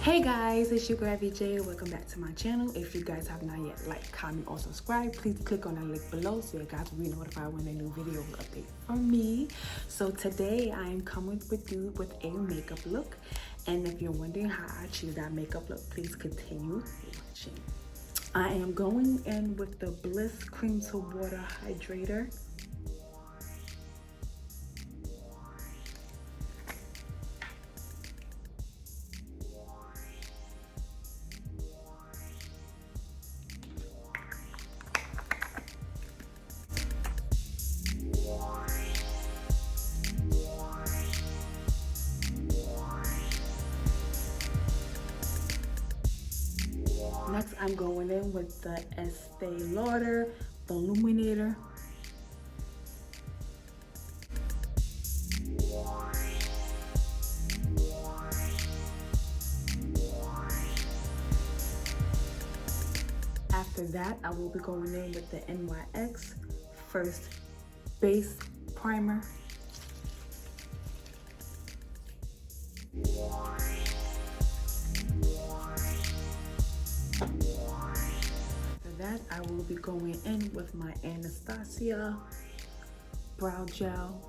Hey guys, it's your girl iammeviej. Welcome back to my channel. If you guys have not yet liked, comment, or subscribe, please click on that link below so you guys will be notified when a new video will update from me. So today I am coming with you with a makeup look, and if you're wondering how I choose that makeup look, please continue watching. I am going in with the Bliss Cream to Water Hydrator. Next, I'm going in with the Estee Lauder Illuminator. After that, I will be going in with the NYX First Base Primer. After that, I will be going in with my Anastasia Brow Gel.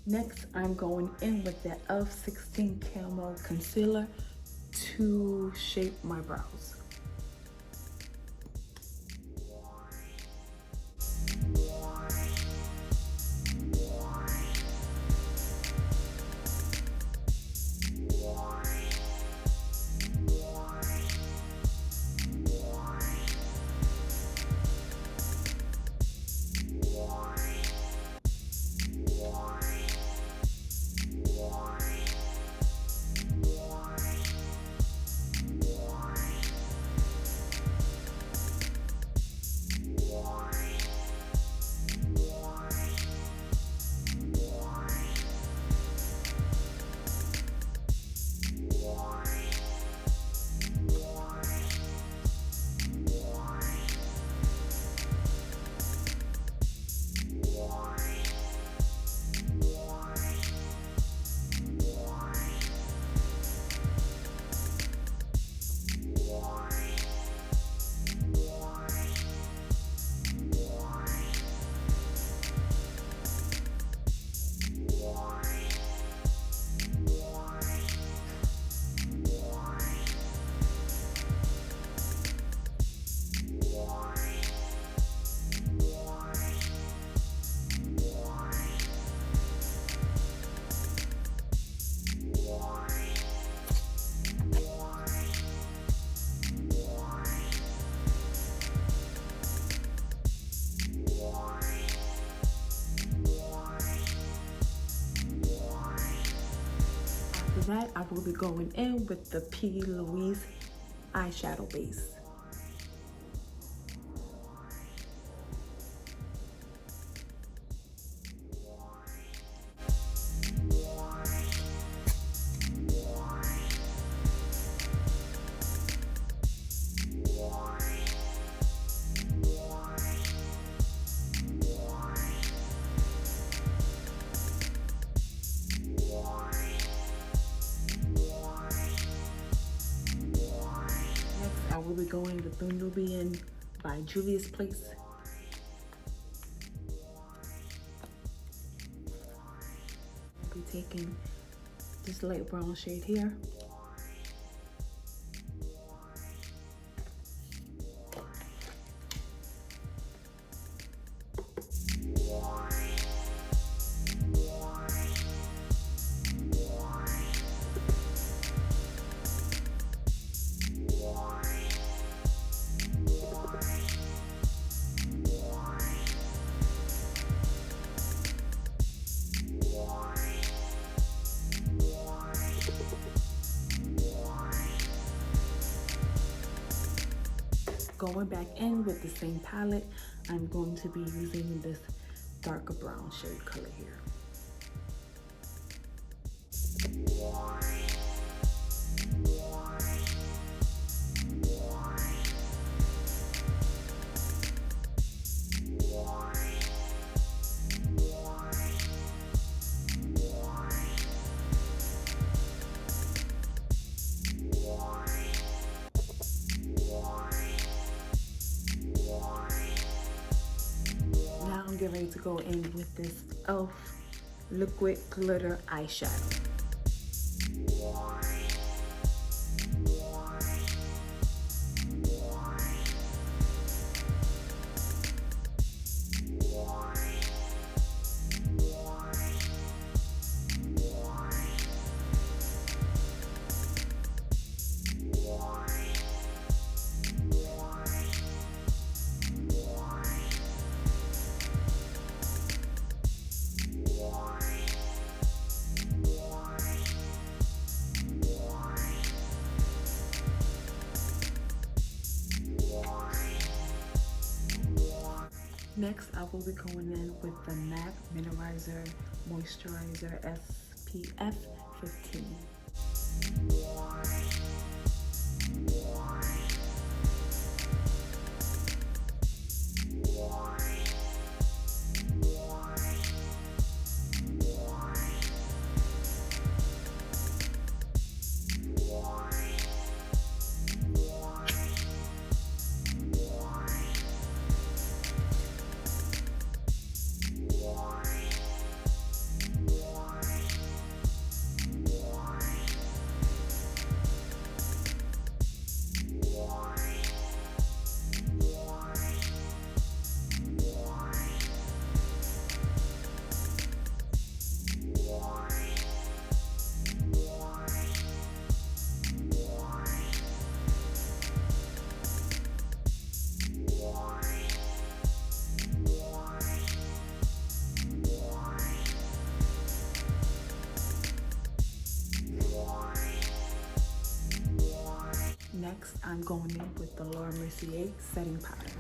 Next, I'm going in with the e.l.f. 16 Camo Concealer to shape my brows. After that, I will be going in with the P. Louise eyeshadow base. I will be going with the Nubian by Juvia's Place. I'll be taking this light brown shade here. going back in with the same palette, I'm going to be using this darker brown shade color here. Now I'm getting ready to go in with this e.l.f. liquid glitter eyeshadow. Next, I will be going in with the MAC Mineralizer Moisturizer SPF 15. Next, I'm going in with the Laura Mercier setting powder.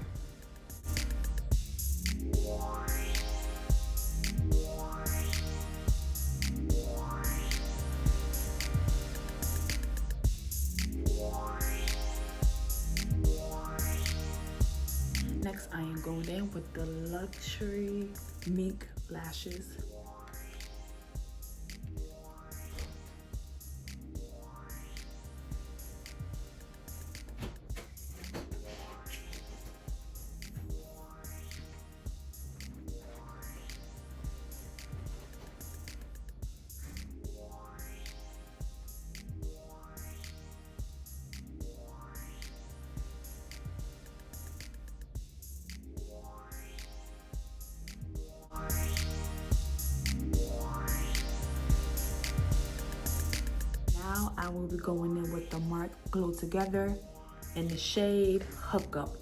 Next, I am going in with the Luxury Mink lashes. Now I will be going in with the MAC Glow Together in the shade Hook Up.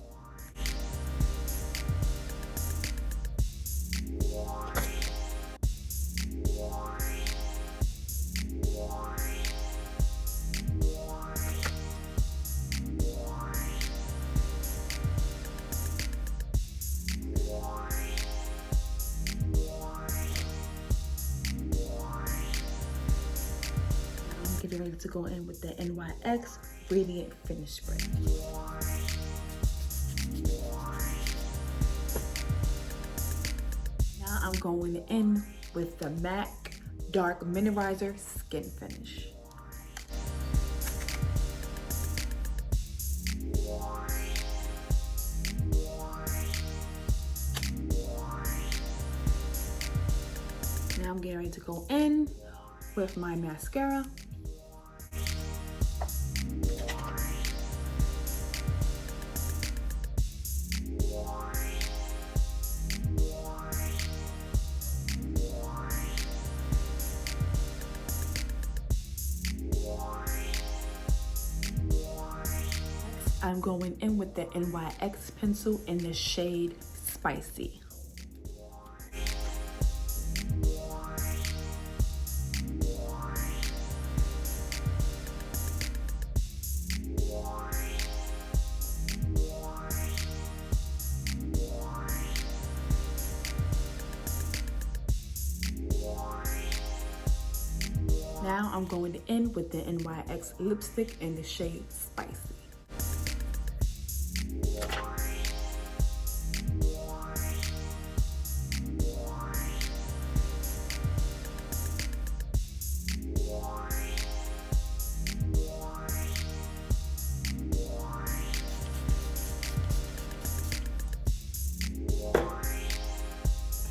Getting ready to go in with the NYX Radiant Finish Spray. Now I'm going in with the MAC Dark Mineralizer Skin Finish. Now I'm getting ready to go in with my mascara. I'm going in with the NYX pencil in the shade Spicy. I'm going in with the NYX lipstick in the shade Spicy.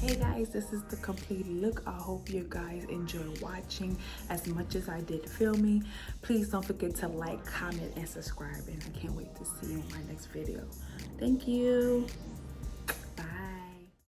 Hey guys, this is the complete look. I hope you guys enjoy watching as much as I did filming. Please don't forget to like, comment, and subscribe, and I can't wait to see you in my next video. Thank you.